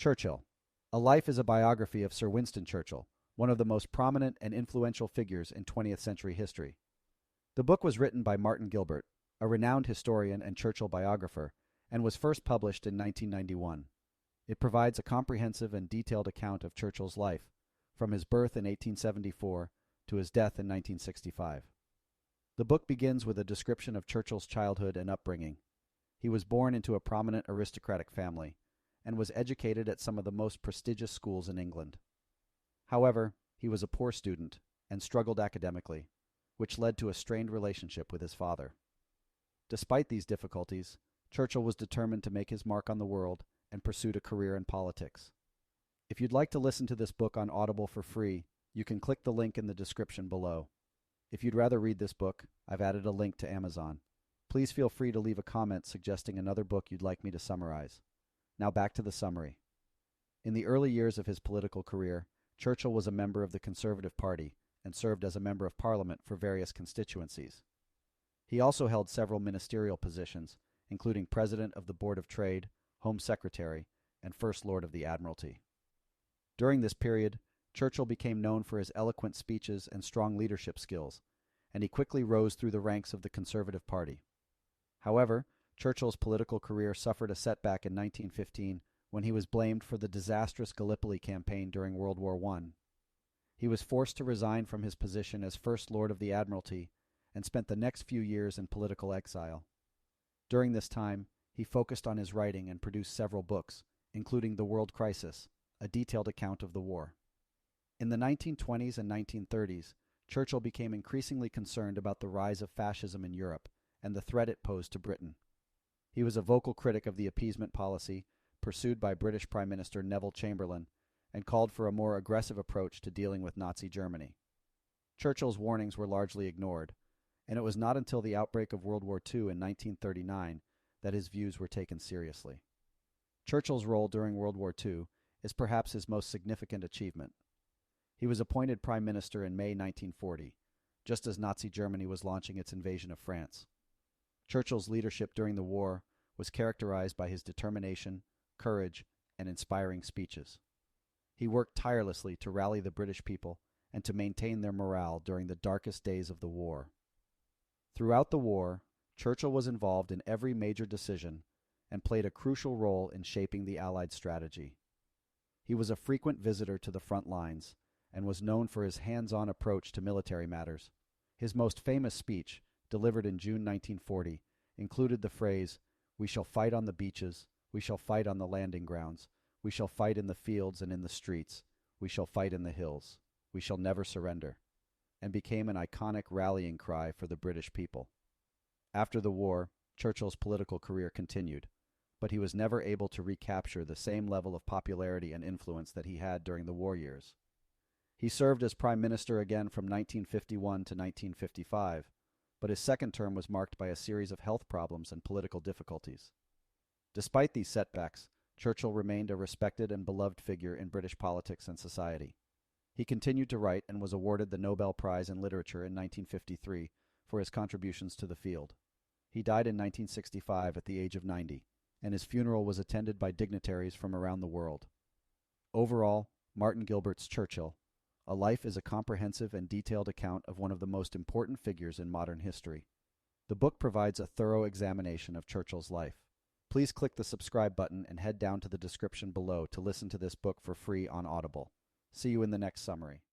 Churchill. A Life is a biography of Sir Winston Churchill, one of the most prominent and influential figures in 20th century history. The book was written by Martin Gilbert, a renowned historian and Churchill biographer, and was first published in 1991. It provides a comprehensive and detailed account of Churchill's life, from his birth in 1874 to his death in 1965. The book begins with a description of Churchill's childhood and upbringing. He was born into a prominent aristocratic family, and was educated at some of the most prestigious schools in England. However, he was a poor student and struggled academically, which led to a strained relationship with his father. Despite these difficulties, Churchill was determined to make his mark on the world and pursued a career in politics. If you'd like to listen to this book on Audible for free, you can click the link in the description below. If you'd rather read this book, I've added a link to Amazon. Please feel free to leave a comment suggesting another book you'd like me to summarize. Now back to the summary. In the early years of his political career, Churchill was a member of the Conservative Party and served as a member of Parliament for various constituencies. He also held several ministerial positions, including President of the Board of Trade, Home Secretary, and First Lord of the Admiralty. During this period, Churchill became known for his eloquent speeches and strong leadership skills, and he quickly rose through the ranks of the Conservative Party. However, Churchill's political career suffered a setback in 1915 when he was blamed for the disastrous Gallipoli campaign during World War I. He was forced to resign from his position as First Lord of the Admiralty and spent the next few years in political exile. During this time, he focused on his writing and produced several books, including The World Crisis, a detailed account of the war. In the 1920s and 1930s, Churchill became increasingly concerned about the rise of fascism in Europe and the threat it posed to Britain. He was a vocal critic of the appeasement policy pursued by British Prime Minister Neville Chamberlain and called for a more aggressive approach to dealing with Nazi Germany. Churchill's warnings were largely ignored, and it was not until the outbreak of World War II in 1939 that his views were taken seriously. Churchill's role during World War II is perhaps his most significant achievement. He was appointed Prime Minister in May 1940, just as Nazi Germany was launching its invasion of France. Churchill's leadership during the war was characterized by his determination, courage, and inspiring speeches. He worked tirelessly to rally the British people and to maintain their morale during the darkest days of the war. Throughout the war, Churchill was involved in every major decision and played a crucial role in shaping the Allied strategy. He was a frequent visitor to the front lines and was known for his hands-on approach to military matters. His most famous speech, delivered in June 1940, included the phrase, "We shall fight on the beaches, we shall fight on the landing grounds, we shall fight in the fields and in the streets, we shall fight in the hills, we shall never surrender," and became an iconic rallying cry for the British people. After the war, Churchill's political career continued, but he was never able to recapture the same level of popularity and influence that he had during the war years. He served as Prime Minister again from 1951 to 1955, but his second term was marked by a series of health problems and political difficulties. Despite these setbacks, Churchill remained a respected and beloved figure in British politics and society. He continued to write and was awarded the Nobel Prize in Literature in 1953 for his contributions to the field. He died in 1965 at the age of 90, and his funeral was attended by dignitaries from around the world. Overall, Martin Gilbert's Churchill, A Life is a comprehensive and detailed account of one of the most important figures in modern history. The book provides a thorough examination of Churchill's life. Please click the subscribe button and head down to the description below to listen to this book for free on Audible. See you in the next summary.